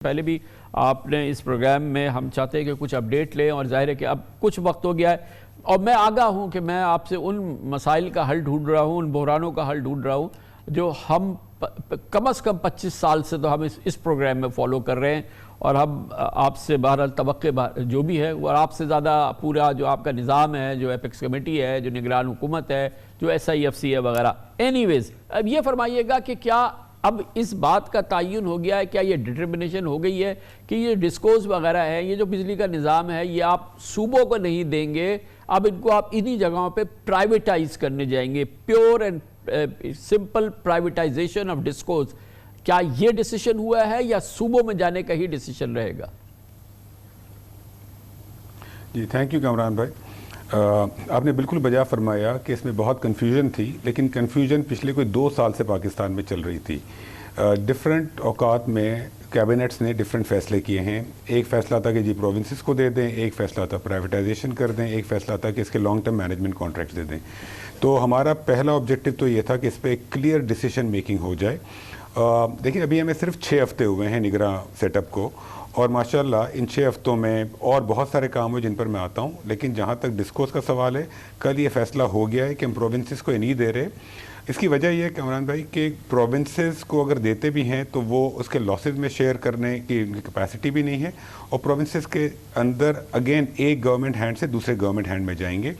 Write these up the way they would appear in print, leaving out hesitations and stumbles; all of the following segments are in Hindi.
पहले भी आपने इस प्रोग्राम में हम चाहते हैं कि कुछ अपडेट लें और जाहिर है कि अब कुछ वक्त हो गया है और मैं आगाह हूं कि मैं आपसे उन मसाइल का हल ढूंढ रहा हूं, उन बहरानों का हल ढूंढ रहा हूं जो हम कम से कम 25 साल से तो हम इस प्रोग्राम में फॉलो कर रहे हैं और हम आपसे बहरहाल तवक्के जो भी है और आपसे ज़्यादा पूरा जो आपका निज़ाम है, जो एपेक्स कमेटी है, जो निगरान हुकूमत है, जो SIFC है वगैरह। एनीवेज, अब ये फरमाइएगा कि क्या अब इस बात का तयन हो गया है, क्या ये डिटर्मिनेशन हो गई है कि ये डिस्कोज वगैरह है, ये जो बिजली का निज़ाम है, ये आप सूबों को नहीं देंगे, अब इनको आप इन्हीं जगहों पे प्राइवेटाइज करने जाएंगे, pure and simple privatisation of discoms. क्या ये डिसीजन हुआ है या सूबों में जाने का ही डिसीजन रहेगा? जी, थैंक यू कामरान भाई। आपने बिल्कुल बजा फरमाया कि इसमें बहुत कन्फ्यूजन थी, लेकिन कन्फ्यूजन पिछले कोई 2 साल से पाकिस्तान में चल रही थी। डिफरेंट औकात में कैबिनेट्स ने डिफरेंट फैसले किए हैं। एक फैसला था कि जी प्रोविंसेस को दे दें, एक फैसला था प्राइवेटाइजेशन कर दें, एक फैसला था कि इसके लॉन्ग टर्म मैनेजमेंट कॉन्ट्रैक्ट दे दें। तो हमारा पहला ऑब्जेक्टिव तो ये था कि इस पर एक क्लियर डिसीजन मेकिंग हो जाए। देखिए, अभी हमें सिर्फ 6 हफ्ते हुए हैं निगरां सेटअप को और माशाल्लाह इन 6 हफ्तों में और बहुत सारे काम हुए जिन पर मैं आता हूँ। लेकिन जहाँ तक डिस्कोर्स का सवाल है, कल ये फैसला हो गया है कि हम प्रोविंसेस को नहीं दे रहे। इसकी वजह यह है कामरान भाई कि प्रोविंसेस को अगर देते भी हैं तो वो उसके लॉसेस में शेयर करने की कैपेसिटी भी नहीं है और प्रोविंसेस के अंदर अगेन एक गवर्नमेंट हैंड से दूसरे गवर्नमेंट हैंड में जाएंगे।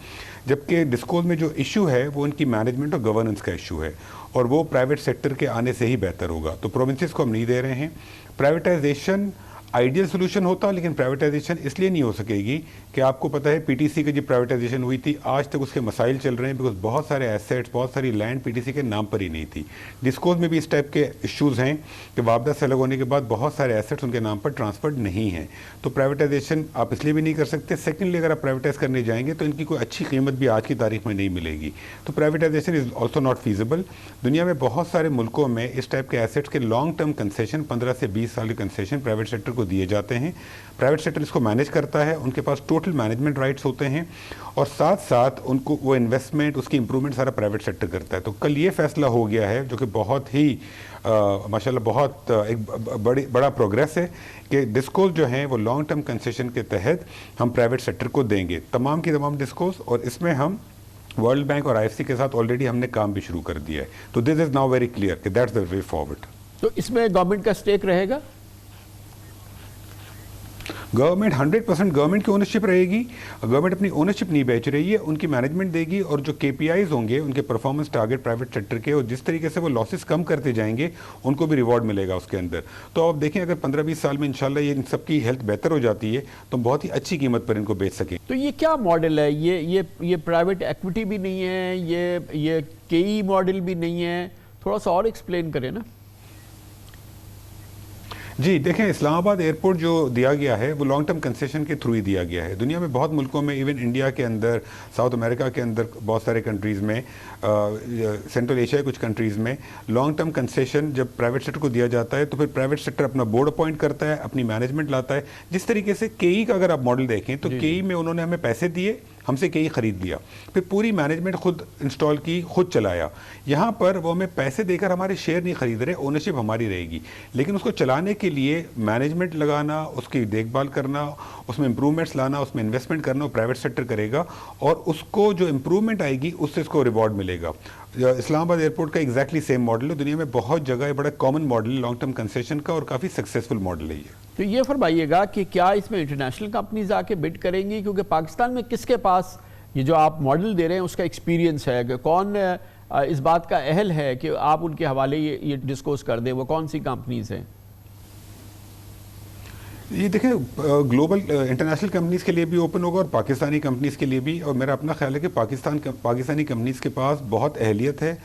जबकि डिस्कोर्स में जो इशू है वो उनकी मैनेजमेंट और गवर्नेंस का इशू है और वो प्राइवेट सेक्टर के आने से ही बेहतर होगा। तो प्रोविंसेस को हम नहीं दे रहे हैं। प्राइवेटाइजेशन आइडियल सोल्यूशन होता, लेकिन प्राइवेटाइजेशन इसलिए नहीं हो सकेगी कि आपको पता है PTC की जो प्राइवेटाइजेशन हुई थी आज तक उसके मसाइल चल रहे हैं, बिकॉज बहुत सारे एसेट्स, बहुत सारी लैंड PTC के नाम पर ही नहीं थी। डिस्कोज में भी इस टाइप के इश्यूज़ हैं कि वापदा से अलग होने के बाद बहुत सारे एसेट्स उनके नाम पर ट्रांसफर्ड नहीं हैं। तो प्राइवेटाइजेशन आप इसलिए भी नहीं कर सकते। सेकेंडली, अगर आप प्राइवेटाइज करने जाएंगे तो इनकी कोई अच्छी कीमत भी आज की तारीख में नहीं मिलेगी। तो privatisation is also not feasible. दुनिया में बहुत सारे मुल्कों में इस टाइप के एसेट्स के लॉन्ग टर्म कंसेशन, 15 से 20 साल के कंसेशन प्राइवेट सेक्टर को दिए जाते हैं। प्राइवेट सेक्टर इसको मैनेज करता है, उनके पास टोटल मैनेजमेंट राइट्स होते हैं और साथ साथ उनको वो इन्वेस्टमेंट, उसकी इंप्रूवमेंट सारा प्राइवेट सेक्टर करता है। तो कल ये फैसला हो गया है जो कि बहुत ही माशाल्लाह बहुत एक बड़ा प्रोग्रेस है कि डिस्कोज जो हैं वो लॉन्ग टर्म कंसेशन के तहत हम प्राइवेट सेक्टर को देंगे, तमाम की तमाम डिस्कोज। और इसमें हम वर्ल्ड बैंक और IFC के साथ ऑलरेडी हमने काम भी शुरू कर दिया है। तो this is now very clear कि दैट्स द वे फॉरवर्ड। तो इसमें गवर्नमेंट का स्टेक रहेगा? गवर्नमेंट 100% गवर्नमेंट की ओनरशिप रहेगी। गवर्नमेंट अपनी ओनरशिप नहीं बेच रही है, उनकी मैनेजमेंट देगी और जो KPIs होंगे, उनके परफॉर्मेंस टारगेट प्राइवेट सेक्टर के, और जिस तरीके से वो लॉसेस कम करते जाएंगे उनको भी रिवॉर्ड मिलेगा उसके अंदर। तो आप देखें, अगर 15-20 साल में इंशाल्लाह ये इन सबकी हेल्थ बेहतर हो जाती है तो बहुत ही अच्छी कीमत पर इनको बेच सकें। तो ये क्या मॉडल है? ये प्राइवेट एक्विटी भी नहीं है, ये KE मॉडल भी नहीं है, थोड़ा सा और एक्सप्लेन करें ना। जी देखें, इस्लामाबाद एयरपोर्ट जो दिया गया है वो लॉन्ग टर्म कंसेशन के थ्रू ही दिया गया है। दुनिया में बहुत मुल्कों में, इवन इंडिया के अंदर, साउथ अमेरिका के अंदर बहुत सारे कंट्रीज़ में, सेंट्रल एशिया कुछ कंट्रीज़ में लॉन्ग टर्म कंसेशन जब प्राइवेट सेक्टर को दिया जाता है तो फिर प्राइवेट सेक्टर अपना बोर्ड अपॉइंट करता है, अपनी मैनेजमेंट लाता है। जिस तरीके से KE का अगर आप मॉडल देखें तो KE में उन्होंने हमें पैसे दिए, हमसे KE खरीद लिया, फिर पूरी मैनेजमेंट खुद इंस्टॉल की, खुद चलाया। यहाँ पर वो हमें पैसे देकर हमारे शेयर नहीं खरीद रहे, ओनरशिप हमारी रहेगी, लेकिन उसको चलाने के लिए मैनेजमेंट लगाना, उसकी देखभाल करना, उसमें इंप्रूवमेंट्स लाना, उसमें इन्वेस्टमेंट करना वो प्राइवेट सेक्टर करेगा और उसको जो इंप्रूवमेंट आएगी उससे इसको रिवॉर्ड मिलेगा। इस्लामाबाद एयरपोर्ट का एग्जैक्टली सेम मॉडल है। दुनिया में बहुत जगह बड़ा कॉमन मॉडल है लॉन्ग टर्म कंसेशन का और काफ़ी सक्सेसफुल मॉडल है ये। तो ये फरमाइएगा कि क्या इसमें इंटरनेशनल कंपनीज आके बिड करेंगी? क्योंकि पाकिस्तान में किसके पास ये जो आप मॉडल दे रहे हैं उसका एक्सपीरियंस है कि कौन इस बात का अहल है कि आप उनके हवाले ये डिस्कोस कर दें, वो कौन सी कंपनीज हैं? ये देखें, ग्लोबल इंटरनेशनल कंपनीज़ के लिए भी ओपन होगा और पाकिस्तानी कंपनीज़ के लिए भी। और मेरा अपना ख्याल है कि पाकिस्तानी कंपनीज़ के पास बहुत अहलियत है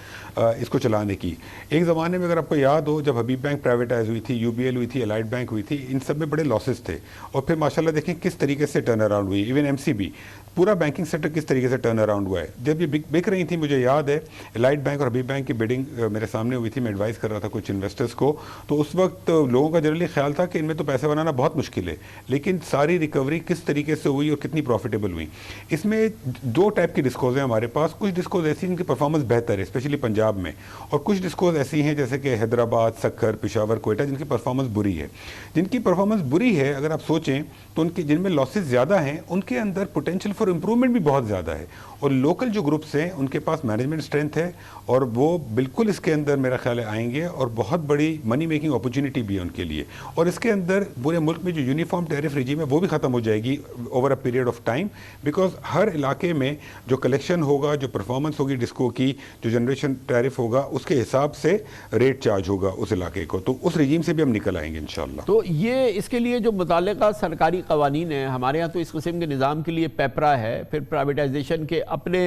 इसको चलाने की। एक ज़माने में अगर आपको याद हो, जब हबीब बैंक प्राइवेटाइज हुई थी, UBL हुई थी, एलाइड बैंक हुई थी, इन सब में बड़े लॉसेस थे और फिर माशाल्लाह देखें किस तरीके से टर्न अराउंड हुई। इवन MCB, पूरा बैंकिंग सेक्टर किस तरीके से टर्न अराउंड हुआ है। जब ये बिक रही थी, मुझे याद है एलाइड बैंक और हबीब बैंक की बिडिंग मेरे सामने हुई थी, मैं एडवाइस कर रहा था कुछ इन्वेस्टर्स को। तो उस वक्त लोगों का जनरली ख्याल था कि इनमें तो पैसे बनाना बहुत बहुत मुश्किल है, लेकिन सारी रिकवरी किस तरीके से हुई और कितनी प्रॉफिटेबल हुई, इसमें दो टाइप की डिस्कोज हैं हमारे पास। कुछ डिस्कोज ऐसी जिनकी परफॉर्मेंस बेहतर है, स्पेशली पंजाब में, और कुछ डिस्कोज ऐसी हैं जैसे कि हैदराबाद, सक्खर, पेशावर, कोयटा, जिनकी परफॉर्मेंस बुरी है। जिनकी परफॉर्मेंस बुरी है, अगर आप सोचें तो उनकी जिनमें लॉसेस ज़्यादा हैं, उनके अंदर पोटेंशियल फॉर इम्प्रूवमेंट भी बहुत ज़्यादा है, और लोकल जो ग्रुप्स हैं उनके पास मैनेजमेंट स्ट्रेंथ है, और वो बिल्कुल इसके अंदर मेरा ख्याल है आएंगे, और बहुत बड़ी मनी मेकिंग अपॉर्चुनिटी भी है उनके लिए। और इसके अंदर पूरे मुल्क में जो यूनिफॉर्म टैरिफ रिजीम है वो भी ख़त्म हो जाएगी over a period of time, because हर इलाके में जो कलेक्शन होगा, जो परफॉर्मेंस होगी डिस्को की, जो जनरेशन टैरिफ होगा, उसके हिसाब से रेट चार्ज होगा उस इलाके को। तो उस रिजीम से भी हम निकल आएंगे इंशाल्लाह। तो ये इसके लिए जो मुताल्लिका सरकारी कवानीन है, हमारे यहाँ तो इस किस्म के निज़ाम के लिए पेपरा है, फिर प्राइवेटाइजेशन के अपने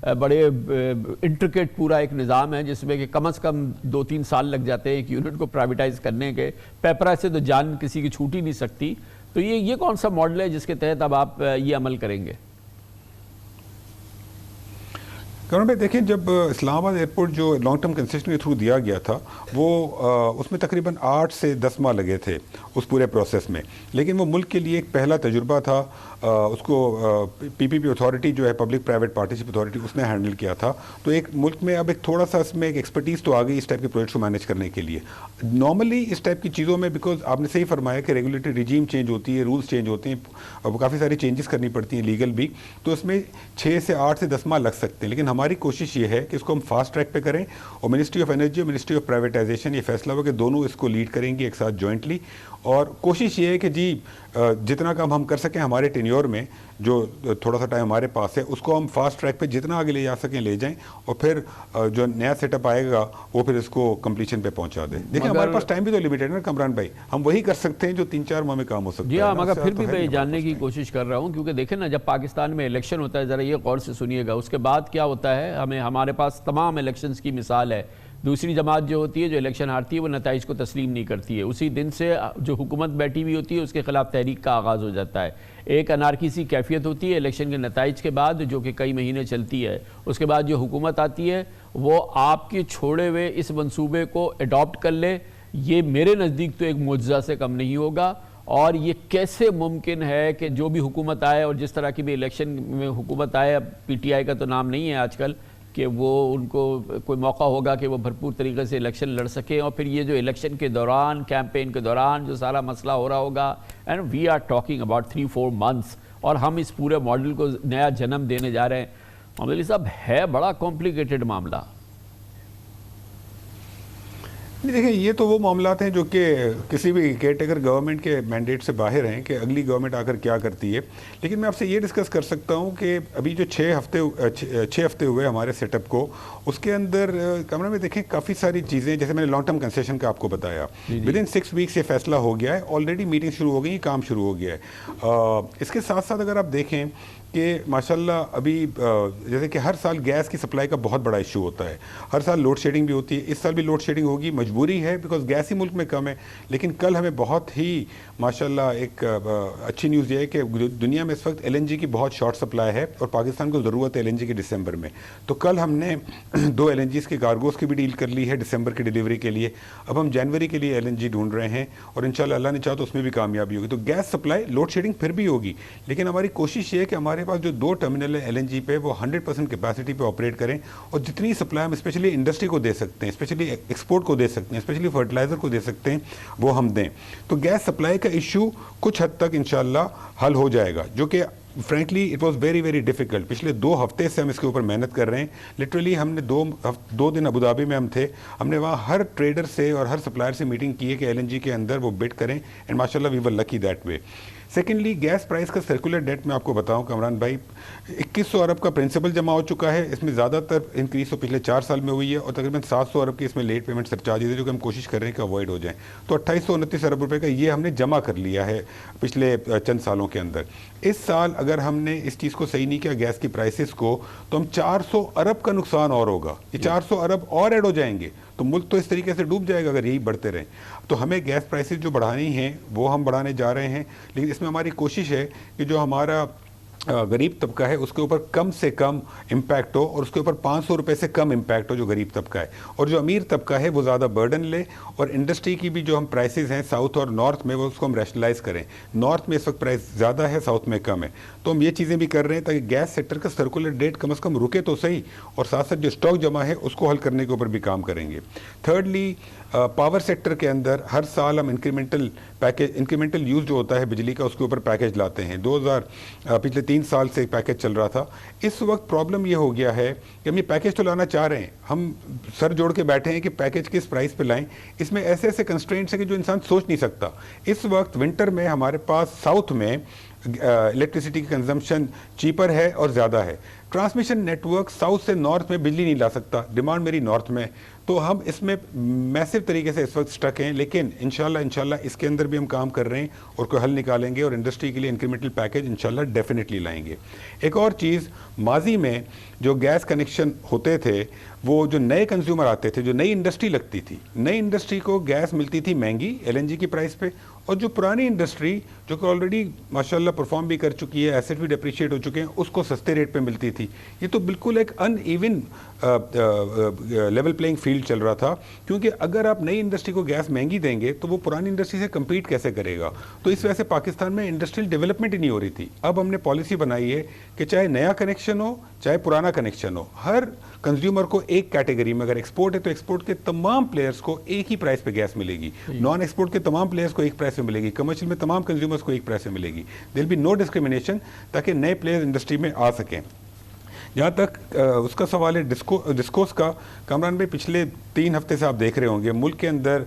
बड़े इंट्रिकेट पूरा एक निज़ाम है जिसमें कि कम से कम 2-3 साल लग जाते हैं एक यूनिट को प्राइवेटाइज करने के। पेपरा से तो जान किसी की छूट ही नहीं सकती। तो ये कौन सा मॉडल है जिसके तहत अब आप ये अमल करेंगे? करण भाई देखिए, जब इस्लामाबाद एयरपोर्ट जो लॉन्ग टर्म कंसेशन के थ्रू दिया गया था, वो उसमें तकरीबन 8 से 10 माह लगे थे उस पूरे प्रोसेस में, लेकिन वो मुल्क के लिए एक पहला तजुर्बा था। उसको पीपीपी अथॉरिटी जो है, पब्लिक प्राइवेट पार्टनरशिप अथॉरिटी, उसने हैंडल किया था। तो एक मुल्क में अब एक थोड़ा सा इसमें एक एक्सपर्टीज़ तो आ गई इस टाइप के प्रोजेक्ट्स को मैनेज करने के लिए। नॉर्मली इस टाइप की चीज़ों में, बिकॉज आपने सही फरमाया कि रेगुलेटरी रिजीम चेंज होती है, रूल्स चेंज होते हैं, अब काफ़ी सारी चेंजेस करनी पड़ती हैं लीगल भी, तो इसमें 6 से 8 से 10 माह लग सकते हैं। लेकिन हमारी कोशिश ये है कि इसको हम फास्ट ट्रैक पे करें, और मिनिस्ट्री ऑफ एनर्जी और मिनिस्ट्री ऑफ प्राइवेटाइजेशन ये फैसला हुआ कि दोनों इसको लीड करेंगी एक साथ जॉइंटली। और कोशिश ये है कि जी जितना काम हम कर सकें हमारे टेन्योर में, जो थोड़ा सा टाइम हमारे पास है, उसको हम फास्ट ट्रैक पे जितना आगे ले जा सकें ले जाएं, और फिर जो नया सेटअप आएगा वो फिर इसको कंप्लीशन पे पहुंचा दें। देखिए हमारे पास टाइम भी तो लिमिटेड है ना कमरान भाई, हम वही कर सकते हैं जो 3-4 माह में काम हो सकता है। जी हाँ, मगर फिर भी मैं जानने की कोशिश कर रहा हूँ, क्योंकि देखें ना, जब पाकिस्तान में इलेक्शन होता है, ज़रा ये गौर से सुनिएगा, उसके बाद क्या होता है, हमारे पास तमाम इलेक्शंस की मिसाल है। दूसरी जमात जो होती है, जो इलेक्शन हारती है, वो नताइज को तस्लीम नहीं करती है। उसी दिन से जो हुकूमत बैठी हुई होती है उसके खिलाफ तहरीक का आगाज़ हो जाता है। एक अनारकी सी कैफियत होती है इलेक्शन के नताइज के बाद, जो कि कई महीने चलती है। उसके बाद जो हुकूमत आती है वो आपके छोड़े हुए इस मंसूबे को अडॉप्ट कर ले, ये मेरे नज़दीक तो एक मुआज़ा से कम नहीं होगा। और ये कैसे मुमकिन है कि जो भी हुकूमत आए, और जिस तरह की भी इलेक्शन में हुकूमत आए, अब PTI का तो नाम नहीं है आजकल, कि वो उनको कोई मौका होगा कि वो भरपूर तरीके से इलेक्शन लड़ सकें। और फिर ये जो इलेक्शन के दौरान, कैंपेन के दौरान जो सारा मसला हो रहा होगा, and we are talking about 3-4 months, और हम इस पूरे मॉडल को नया जन्म देने जा रहे हैं। मोहम्मद अली साहब, है बड़ा कॉम्प्लिकेटेड मामला। देखिए, ये तो वो मामलात हैं जो कि किसी भी केयरटेकर गवर्नमेंट के मैंडेट से बाहर हैं कि अगली गवर्नमेंट आकर क्या करती है। लेकिन मैं आपसे ये डिस्कस कर सकता हूँ कि अभी जो 6 हफ्ते हुए हमारे सेटअप को, उसके अंदर कमरा में देखें काफ़ी सारी चीज़ें, जैसे मैंने लॉन्ग टर्म कंसेशन का आपको बताया, विदिन 6 वीक्स ये फैसला हो गया है, ऑलरेडी मीटिंग शुरू हो गई, काम शुरू हो गया है। इसके साथ साथ अगर आप देखें कि माशाल्लाह अभी जैसे कि हर साल गैस की सप्लाई का बहुत बड़ा इशू होता है, हर साल लोड शेडिंग भी होती है, इस साल भी लोड शेडिंग होगी, मजबूरी है बिकॉज गैस ही मुल्क में कम है। लेकिन कल हमें बहुत ही माशाल्लाह एक अच्छी न्यूज़ ये है कि दुनिया में इस वक्त LNG की बहुत शॉर्ट सप्लाई है, और पाकिस्तान को ज़रूरत है LNG की दिसंबर में। तो कल हमने 2 LNGs के कार्गोज़ की भी डील कर ली है दिसंबर की डिलीवरी के लिए। अब हम जनवरी के लिए LNG ढूंढ रहे हैं, और इंशाल्लाह अल्लाह ने चाहा तो उसमें भी कामयाबी होगी। तो गैस सप्लाई, लोड शेडिंग फिर भी होगी, लेकिन हमारी कोशिश ये है कि हमारे पास जो 2 टर्मिनल है LNG पे, वो 100% कैपेसिटी पे ऑपरेट करें, और जितनी सप्लाई हम स्पेशली इंडस्ट्री को दे सकते हैं, स्पेशली एक्सपोर्ट को दे सकते हैं, स्पेशली फर्टिलाइजर को दे सकते हैं, वो हम दें। तो गैस सप्लाई का इशू कुछ हद तक इंशाल्लाह हल हो जाएगा, जो कि frankly it was very very difficult. पिछले 2 हफ्ते से हम इसके ऊपर मेहनत कर रहे हैं। लिटरली हमने 2 दिन अबू धाबी में हम थे, हमने वहाँ हर ट्रेडर से और हर सप्लायर से मीटिंग की है कि LNG के अंदर वो बिड करें, एंड माशाल्लाह we were lucky that way. Secondly, gas price का सर्कुलर डेट मैं आपको बताऊं कमरान भाई, 2100 अरब का प्रिंसिपल जमा हो चुका है। इसमें ज़्यादातर इंक्रीज तो पिछले 4 साल में हुई है, और तकरीबन 700 अरब की इसमें लेट पेमेंट सरचार्जेज है, जो कि हम कोशिश कर रहे हैं कि अवॉइड हो जाए। तो 2829 अरब रुपए का ये हमने जमा कर लिया है पिछले चंद सालों के अंदर। इस साल अगर हमने इस चीज़ को सही नहीं किया, गैस की प्राइसेस को, तो हम 400 अरब का नुकसान और होगा। ये 400 अरब और ऐड हो जाएंगे, तो मुल्क तो इस तरीके से डूब जाएगा अगर यही बढ़ते रहें। तो हमें गैस प्राइसेस जो बढ़ानी हैं वो हम बढ़ाने जा रहे हैं, लेकिन इसमें हमारी कोशिश है कि जो हमारा गरीब तबका है उसके ऊपर कम से कम इम्पैक्ट हो और उसके ऊपर 500 रुपये से कम इम्पैक्ट हो जो गरीब तबका है, और जो अमीर तबका है वो ज़्यादा बर्डन ले, और इंडस्ट्री की भी जो हम प्राइसेस हैं साउथ और नॉर्थ में वो उसको हम रैशनलाइज करें। नॉर्थ में इस वक्त प्राइस ज़्यादा है, साउथ में कम है, तो हम ये चीज़ें भी कर रहे हैं ताकि गैस सेक्टर का सर्कुलर डेट कम से कम रुके तो सही, और साथ साथ जो स्टॉक जमा है उसको हल करने के ऊपर भी काम करेंगे। थर्डली, पावर सेक्टर के अंदर हर साल हम इंक्रीमेंटल पैकेज, इंक्रीमेंटल यूज़ जो होता है बिजली का उसके ऊपर पैकेज लाते हैं। पिछले 3 साल से एक पैकेज चल रहा था। इस वक्त प्रॉब्लम ये हो गया है कि हम ये पैकेज तो लाना चाह रहे हैं, हम सर जोड़ के बैठे हैं कि पैकेज किस प्राइस पे लाएं। इसमें ऐसे ऐसे कंस्ट्रेंट्स हैं कि जो इंसान सोच नहीं सकता। इस वक्त विंटर में हमारे पास साउथ में इलेक्ट्रिसिटी की कंजम्पशन चीपर है और ज़्यादा है। ट्रांसमिशन नेटवर्क साउथ से नॉर्थ में बिजली नहीं ला सकता, डिमांड मेरी नॉर्थ में, तो हम इसमें मैसिव तरीके से इस वक्त स्टक हैं। लेकिन इंशाल्लाह इसके अंदर भी हम काम कर रहे हैं और कोई हल निकालेंगे और इंडस्ट्री के लिए इंक्रीमेंटल पैकेज इंशाल्लाह डेफिनेटली लाएंगे। एक और चीज़, माजी में जो गैस कनेक्शन होते थे वो जो नए कंज्यूमर आते थे, जो नई इंडस्ट्री लगती थी, नई इंडस्ट्री को गैस मिलती थी महंगी एलएनजी की प्राइस पे, और जो पुरानी इंडस्ट्री जो कि ऑलरेडी माशाल्लाह परफॉर्म भी कर चुकी है, एसेट भी डिप्रिशिएट हो चुके हैं, उसको सस्ते रेट पे मिलती थी। ये तो बिल्कुल एक अनइवन लेवल प्लेइंग फील्ड चल रहा था, क्योंकि अगर आप नई इंडस्ट्री को गैस महंगी देंगे तो वो पुरानी इंडस्ट्री से कम्पीट कैसे करेगा। तो इस वजह से पाकिस्तान में इंडस्ट्रियल डेवलपमेंट ही नहीं हो रही थी। अब हमने पॉलिसी बनाई है कि चाहे नया कनेक्शन हो चाहे पुराना कनेक्शन हो, हर कंज्यूमर को एक कैटेगरी में, अगर एक्सपोर्ट है तो एक्सपोर्ट के तमाम प्लेयर्स को एक ही प्राइस पे गैस मिलेगी, नॉन एक्सपोर्ट के तमाम प्लेयर्स को एक प्राइस में मिलेगी, कमर्शियल में तमाम कंज्यूमर्स को एक प्राइस में मिलेगी। देयर बी नो डिस्क्रिमिनेशन, ताकि नए प्लेयर्स इंडस्ट्री में आ सकें। जहाँ तक उसका सवाल है डिस्कोर्स का, कामरान भाई पिछले 3 हफ्ते से आप देख रहे होंगे मुल्क के अंदर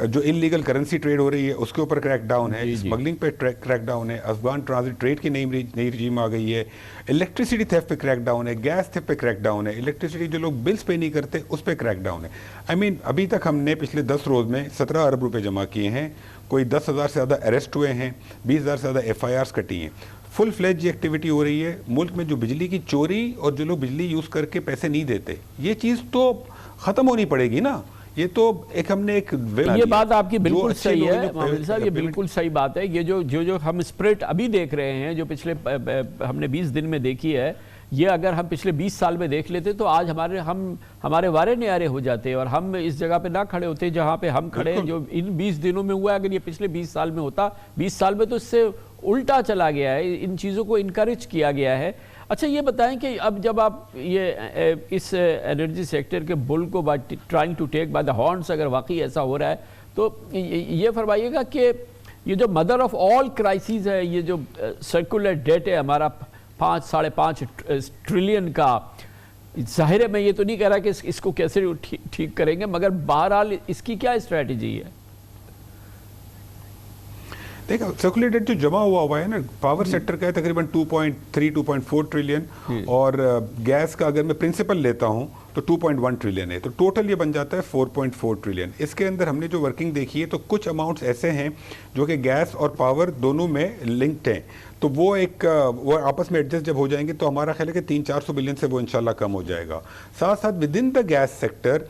जो इलीगल करेंसी ट्रेड हो रही है उसके ऊपर क्रैकडाउन है, स्मगलिंग पे क्रैकडाउन है, अफगान ट्रांजिट ट्रेड की नई रजीम आ गई है, इलेक्ट्रिसिटी थेफ्ट पे क्रैकडाउन है, गैस थेफ्ट पे क्रैकडाउन है, इलेक्ट्रिसिटी जो लोग बिल्स पे नहीं करते उस पर क्रैकडाउन है। आई मीन अभी तक हमने पिछले 10 रोज़ में 17 अरब रुपये जमा किए हैं, कोई 10,000 से ज़्यादा अरेस्ट हुए हैं, 20,000 से ज़्यादा FIRs कटी हैं। फुल फ्लेज एक्टिविटी हो रही है। मुल्क में जो बिजली की चोरी और जो लोग बिजली यूज़ करके पैसे नहीं देते, ये चीज़ तो ख़त्म होनी पड़ेगी ना। ये तो एक हमने एक ये बात आपकी बिल्कुल सही है मामूल साहब, ये बिल्कुल सही बात है। ये जो हम स्प्रिट अभी देख रहे हैं, जो पिछले हमने 20 दिन में देखी है, ये अगर हम पिछले 20 साल में देख लेते तो आज हमारे वारे न्यारे हो जाते और हम इस जगह पे ना खड़े होते जहाँ पे हम खड़े हैं। जो इन 20 दिनों में हुआ, अगर ये पिछले 20 साल में होता, 20 साल में तो इससे उल्टा चला गया है, इन चीज़ों को इनकरेज किया गया है। अच्छा ये बताएं कि अब जब आप ये इस एनर्जी सेक्टर के बुल को trying to take by the horns अगर वाकई ऐसा हो रहा है, तो ये फरमाइएगा कि ये जो मदर ऑफ ऑल क्राइसिस है, ये जो सर्कुलर डेट है हमारा 5-5.5 ट्रिलियन का, जाहिर है मैं ये तो नहीं कह रहा कि इसको कैसे ठीक करेंगे, मगर बहरहाल इसकी क्या स्ट्रैटेजी है? देखो सर्कुलर डेट जो जमा हुआ है ना पावर सेक्टर का है तकरीबन 2.3-2.4 ट्रिलियन, और गैस का अगर मैं प्रिंसिपल लेता हूं तो 2.1 ट्रिलियन है, तो टोटल ये बन जाता है 4.4 ट्रिलियन। इसके अंदर हमने जो वर्किंग देखी है तो कुछ अमाउंट्स ऐसे हैं जो कि गैस और पावर दोनों में लिंक्ड हैं, तो वो आपस में एडजस्ट जब हो जाएंगे तो हमारा ख्याल है कि 300-400 बिलियन से वो इंशाल्लाह कम हो जाएगा। साथ साथ with in the gas sector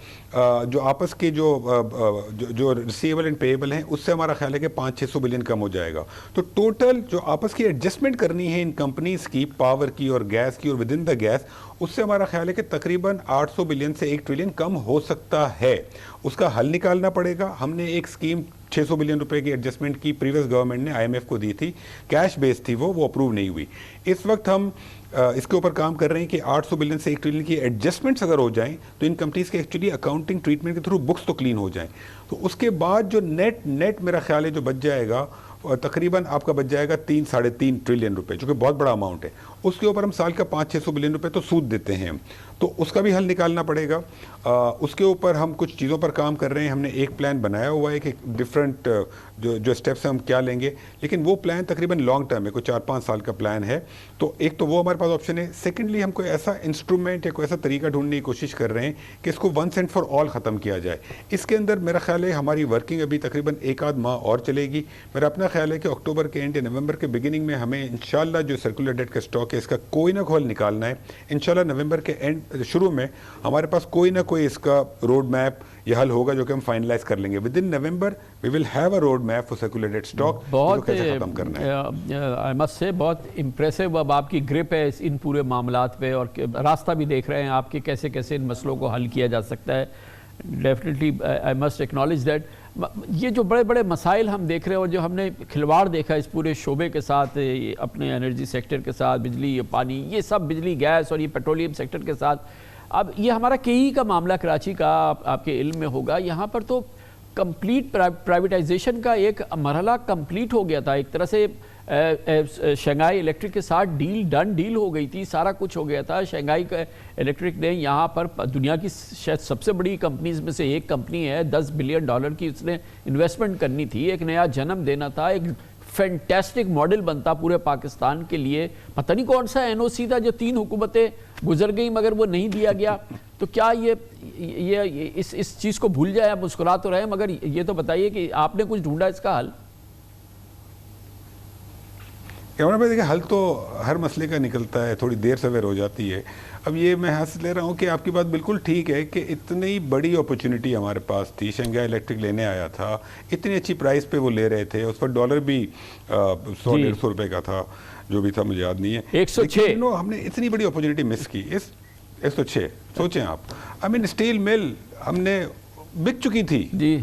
जो आपस के जो रिसीवेबल एंड पेएबल हैं उससे हमारा ख्याल है कि 500-600 बिलियन कम हो जाएगा। तो टोटल जो आपस की एडजस्टमेंट करनी है इन कंपनीज की, पावर की और गैस की और विद इन द गैस, उससे हमारा ख्याल है कि तकरीबन 800 बिलियन से 1 ट्रिलियन कम हो सकता है। उसका हल निकालना पड़ेगा। हमने एक स्कीम 600 बिलियन रुपए की एडजस्टमेंट की प्रीवियस गवर्नमेंट ने IMF को दी थी, कैश बेस्ड थी, वो अप्रूव नहीं हुई। इस वक्त हम इसके ऊपर काम कर रहे हैं कि 800 बिलियन से 1 ट्रिलियन की एडजस्टमेंट्स अगर हो जाएं तो इन कंपनीज के एक्चुअली अकाउंटिंग ट्रीटमेंट के थ्रू बुक्स तो क्लीन हो जाएं, तो उसके बाद जो नेट मेरा ख्याल है जो बच जाएगा तकरीबन आपका बच जाएगा 3-3.5 ट्रिलियन रुपए, जो कि बहुत बड़ा अमाउंट है। उसके ऊपर हम साल का 500-600 बिलियन रुपए तो सूद देते हैं, तो उसका भी हल निकालना पड़ेगा। उसके ऊपर हम कुछ चीज़ों पर काम कर रहे हैं। हमने एक प्लान बनाया हुआ है कि डिफरेंट जो स्टेप्स हैं हम क्या लेंगे, लेकिन वो प्लान तकरीबन लॉन्ग टर्म है, कोई 4-5 साल का प्लान है। तो एक तो वो हमारे पास ऑप्शन है। सेकेंडली हम कोई ऐसा इंस्ट्रूमेंट या कोई ऐसा तरीका ढूंढने की कोशिश कर रहे हैं कि इसको वंस एंड फॉर ऑल ख़त्म किया जाए। इसके अंदर मेरा ख्याल है हमारी वर्किंग अभी तकरीबन 1 आध माह और चलेगी। मेरा अपना ख्याल है कि अक्टूबर के एंड या नवंबर के बिगिनिंग में हमें इंशाल्लाह जो सर्कुलर डेट का स्टॉक है इसका कोई ना कोई निकालना है। इंशाल्लाह नवंबर के एंड शुरू में हमारे पास कोई ना कोई इसका रोड मैप या हल होगा जो कि हम फाइनलाइज कर लेंगे। Within November we will have a road map for circulated stock, बहुत कैसे खत्म करना है। आई मस्ट से बहुत इम्प्रेसिव अब आपकी ग्रिप है इन पूरे मामलात पे, और रास्ता भी देख रहे हैं आपके कैसे कैसे इन मसलों को हल किया जा सकता है। Definitely I must acknowledge that ये जो बड़े बड़े मसाइल हम देख रहे हैं और जो हमने खिलवाड़ देखा इस पूरे शोबे के साथ, अपने एनर्जी सेक्टर के साथ, बिजली, पानी, ये सब, बिजली, गैस और ये पेट्रोलियम सेक्टर के साथ, अब ये हमारा केई का मामला कराची का आपके इल्म में होगा। यहाँ पर तो कंप्लीट प्राइवेटाइजेशन का एक मरहला कंप्लीट हो गया था। एक तरह से शंघाई इलेक्ट्रिक के साथ डील हो गई थी, सारा कुछ हो गया था। शंघाई इलेक्ट्रिक ने यहाँ पर दुनिया की शायद सबसे बड़ी कंपनीज में से एक कंपनी है, $10 बिलियन की उसने इन्वेस्टमेंट करनी थी, एक नया जन्म देना था, एक फैंटेस्टिक मॉडल बनता पूरे पाकिस्तान के लिए। पता नहीं कौन सा एनओसी था जो 3 हुकूमतें गुजर गई मगर वो नहीं दिया गया। तो क्या ये इस चीज़ को भूल जाए? आप मुस्कुरा तो रहे मगर ये तो बताइए कि आपने कुछ ढूंढा इसका हल? कैमरा भाई देखिए, हल तो हर मसले का निकलता है, थोड़ी देर सवेर हो जाती है। अब ये मैं हाथ ले रहा हूँ कि आपकी बात बिल्कुल ठीक है कि इतनी बड़ी अपॉर्चुनिटी हमारे पास थी। शंघाई इलेक्ट्रिक लेने आया था, इतनी अच्छी प्राइस पे वो ले रहे थे, उस पर डॉलर भी 100-150 रुपए का था, जो भी था मुझे याद नहीं है, 106। हमने इतनी बड़ी अपॉर्चुनिटी मिस की। 106 सोचें आप, आई मीन स्टील मिल हमने बिक चुकी थी,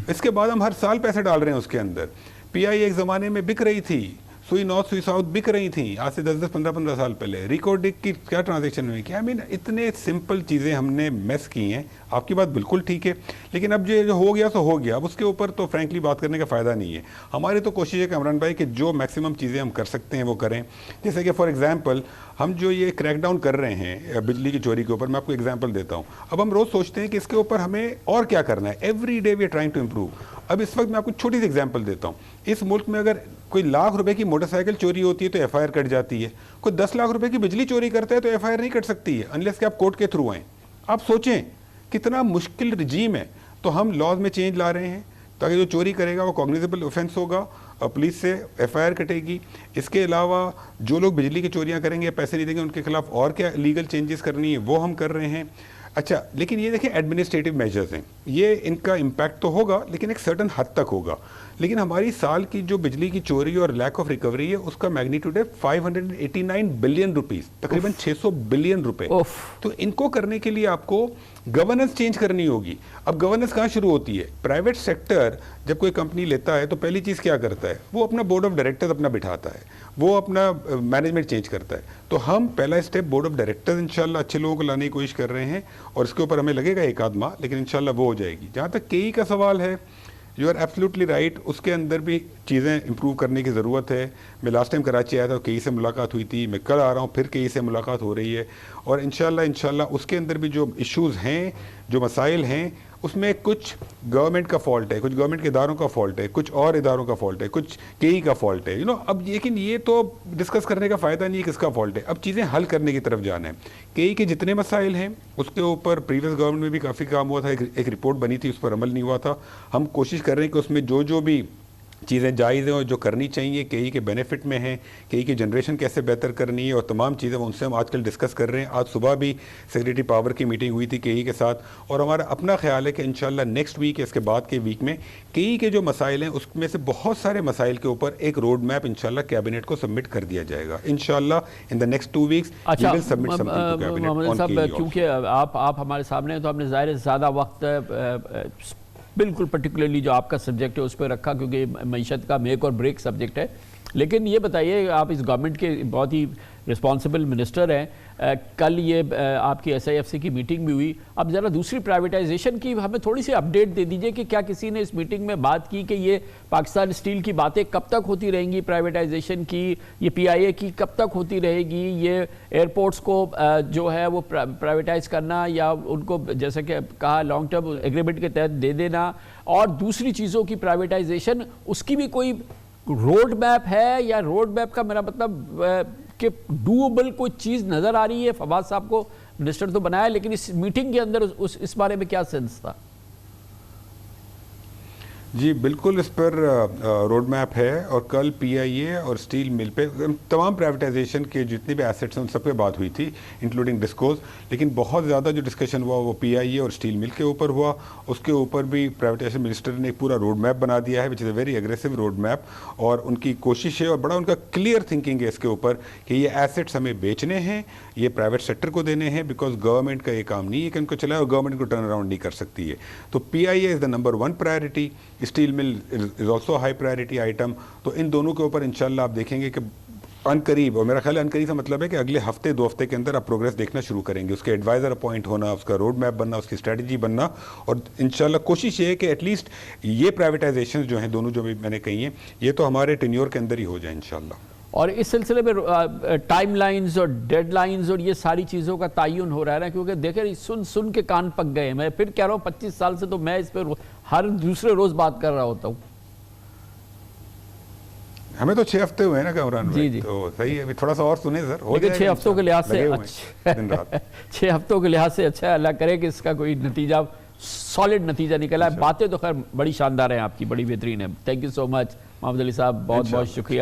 इसके बाद हम हर साल पैसे डाल रहे हैं उसके अंदर। पीआई एक ज़माने में बिक रही थी, सुई नॉर्थ सुई साउथ बिक रही थी आज से 10-10, 15-15 साल पहले। रिकॉर्डिंग की क्या ट्रांजैक्शन हुई, क्या आई मीन इतने सिंपल चीज़ें हमने मिस की हैं। आपकी बात बिल्कुल ठीक है, लेकिन अब जो हो गया सो हो गया, अब उसके ऊपर तो फ्रैंकली बात करने का फ़ायदा नहीं है। हमारी तो कोशिश है कामरान भाई कि जो मैक्सिमम चीज़ें हम कर सकते हैं वो करें। जैसे कि फॉर एग्जांपल हम जो ये क्रैकडाउन कर रहे हैं बिजली की चोरी के ऊपर, मैं आपको एग्जांपल देता हूँ। अब हम रोज़ सोचते हैं कि इसके ऊपर हमें और क्या करना है, every day we are trying to improve. अब इस वक्त मैं आपको छोटी सी एग्जांपल देता हूँ। इस मुल्क में अगर कोई लाख रुपए की मोटरसाइकिल चोरी होती है तो एफआईआर कट जाती है। कोई 10 लाख रुपए की बिजली चोरी करता है तो एफआईआर नहीं कट सकती है अनलेस कि आप कोर्ट के थ्रू आएँ। आप सोचें कितना मुश्किल रजीम है। तो हम लॉज में चेंज ला रहे हैं ताकि जो चोरी करेगा वो कॉग्निजेबल ऑफेंस होगा और पुलिस से एफआईआर कटेगी। इसके अलावा जो लोग बिजली की चोरियां करेंगे, पैसे नहीं देंगे, उनके खिलाफ और क्या लीगल चेंजेस करनी है वो हम कर रहे हैं। अच्छा, लेकिन ये देखिए एडमिनिस्ट्रेटिव मेजर्स हैं, ये इनका इम्पैक्ट तो होगा लेकिन एक सर्टन हद तक होगा। लेकिन हमारी साल की जो बिजली की चोरी और लैक ऑफ रिकवरी है उसका मैग्नीट्यूड है 589 बिलियन रुपीस, तकरीबन 600 बिलियन रुपए। तो इनको करने के लिए आपको गवर्नेंस चेंज करनी होगी। अब गवर्नेंस कहाँ शुरू होती है? प्राइवेट सेक्टर जब कोई कंपनी लेता है तो पहली चीज़ क्या करता है, वो अपना बोर्ड ऑफ डायरेक्टर्स अपना बिठाता है, वो अपना मैनेजमेंट चेंज करता है। तो हम पहला स्टेप बोर्ड ऑफ डायरेक्टर्स इंशाल्लाह अच्छे लोगों को लाने की कोशिश कर रहे हैं और इसके ऊपर हमें लगेगा एक आध माह, लेकिन इंशाल्लाह वो हो जाएगी। जहाँ तक केई का सवाल है, यू आर एब्सोल्युटली राइट, उसके अंदर भी चीज़ें इंप्रूव करने की ज़रूरत है। मैं लास्ट टाइम कराची आया था, केई से मुलाकात हुई थी, मैं कल आ रहा हूँ फिर केई से मुलाकात हो रही है और इंशाल्लाह उसके अंदर भी जो इश्यूज़ हैं, जो मसाइल हैं, उसमें कुछ गवर्नमेंट का फॉल्ट है, कुछ गवर्नमेंट के इदारों का फॉल्ट है, कुछ और इदारों का फॉल्ट है, कुछ केई का फॉल्ट है, अब लेकिन ये तो डिस्कस करने का फ़ायदा नहीं है किसका फॉल्ट है, अब चीज़ें हल करने की तरफ जाना है। केई के जितने मसाइल हैं उसके ऊपर प्रीवियस गवर्नमेंट में भी काफ़ी काम हुआ था, एक रिपोर्ट बनी थी, उस पर अमल नहीं हुआ था। हम कोशिश कर रहे हैं कि उसमें जो भी चीज़ें जायज़ हैं और जो करनी चाहिए केई के बेनिफिट में हैं, केई की जनरेशन कैसे बेहतर करनी है और तमाम चीज़ें उनसे हम आजकल डिस्कस कर रहे हैं। आज सुबह भी सेक्रेटरी पावर की मीटिंग हुई थी केई के साथ और हमारा अपना ख्याल है कि इंशाल्लाह नेक्स्ट वीक, इसके बाद के वीक में केई के जो मसाइल हैं उसमें से बहुत सारे मसाइल के ऊपर एक रोड मैप इंशाल्लाह कैबिनेट को सबमिट कर दिया जाएगा। इंशाल्लाह in the next 2 weeks we will submit something to cabinet. क्योंकि आप हमारे सामने, तो हमने ज़ाहिर ज़्यादा वक्त बिल्कुल पर्टिकुलरली जो आपका सब्जेक्ट है उस पर रखा क्योंकि मईशत का मेक और ब्रेक सब्जेक्ट है। लेकिन ये बताइए, आप इस गवर्नमेंट के बहुत ही रिस्पॉन्सिबल मिनिस्टर हैं, कल ये आपकी SIFC की मीटिंग भी हुई। अब ज़रा दूसरी प्राइवेटाइजेशन की हमें थोड़ी सी अपडेट दे दीजिए कि क्या किसी ने इस मीटिंग में बात की कि ये पाकिस्तान स्टील की बातें कब तक होती रहेंगी, प्राइवेटाइजेशन की, ये PIA की कब तक होती रहेगी, ये एयरपोर्ट्स को जो है वो प्राइवेटाइज करना या उनको जैसे कि कहा लॉन्ग टर्म एग्रीमेंट के तहत दे देना, और दूसरी चीज़ों की प्राइवेटाइजेशन, उसकी भी कोई रोड मैप है? या रोड मैप का मेरा मतलब कि डूएबल कोई चीज़ नज़र आ रही है? फवाद साहब को मिनिस्टर तो बनाया, लेकिन इस मीटिंग के अंदर इस बारे में क्या सेंस था? जी बिल्कुल, इस पर रोड मैप है और कल पीआईए और स्टील मिल पे तमाम प्राइवेटाइजेशन के जितने भी एसेट्स हैं उन सब पे बात हुई थी, इंक्लूडिंग डिस्कोज। लेकिन बहुत ज़्यादा जो डिस्कशन हुआ वो पीआईए और स्टील मिल के ऊपर हुआ। उसके ऊपर भी प्राइवेटाइजेशन मिनिस्टर ने एक पूरा रोड मैप बना दिया है, which is a very aggressive road map. और उनकी कोशिश है और बड़ा उनका क्लियर थिंकिंग है इसके ऊपर कि ये एसेट्स हमें बेचने हैं, ये प्राइवेट सेक्टर को देने हैं, बिकॉज गवर्नमेंट का ये काम नहीं है कि उनको चलाए और गवर्नमेंट को टर्न अराउंड नहीं कर सकती है। तो PIA is the number 1 priority, steel mill is also high priority item. तो इन दोनों के ऊपर इंशाल्लाह आप देखेंगे कि अनकरीब, और मेरा ख्याल है अनकरीब का मतलब है कि अगले हफ्ते 2 हफ्ते के अंदर आप प्रोग्रेस देखना शुरू करेंगे, उसके एडवाइज़र अपॉइंट होना, उसका रोड मैप बनना, उसकी स्ट्रेटजी बनना। और इंशाल्लाह कोशिश ये है कि एटलीस्ट ये प्राइवेटाइजेशन जो हैं दोनों जो भी मैंने कही हैं, ये तो हमारे टेन्योर के अंदर ही हो जाए इंशाल्लाह। और इस सिलसिले में टाइम लाइन्स और डेडलाइंस और ये सारी चीज़ों का तयन हो रहा है ना, क्योंकि देखें सुन सुन के कान पक गए। मैं फिर कह रहा हूँ 25 साल से तो मैं इस पर हर दूसरे रोज़ बात कर रहा होता हूँ। हमें तो 6 हफ्ते हुए हैं ना कामरान भाई, जी। तो सही है, अभी थोड़ा सा और सुने सर, हो लेकिन जाएगा 6 हफ्तों के लिहाज से लगे हुए हैं अच्छा दिन रात। 6 हफ्तों के लिहाज से अच्छा है, अल्लाह करे कि इसका कोई नतीजा, सॉलिड नतीजा निकला है। बातें तो खैर बड़ी शानदार हैं आपकी, बड़ी बेहतरीन है। Thank you so much Mohammad Ali Sahab, बहुत बहुत शुक्रिया।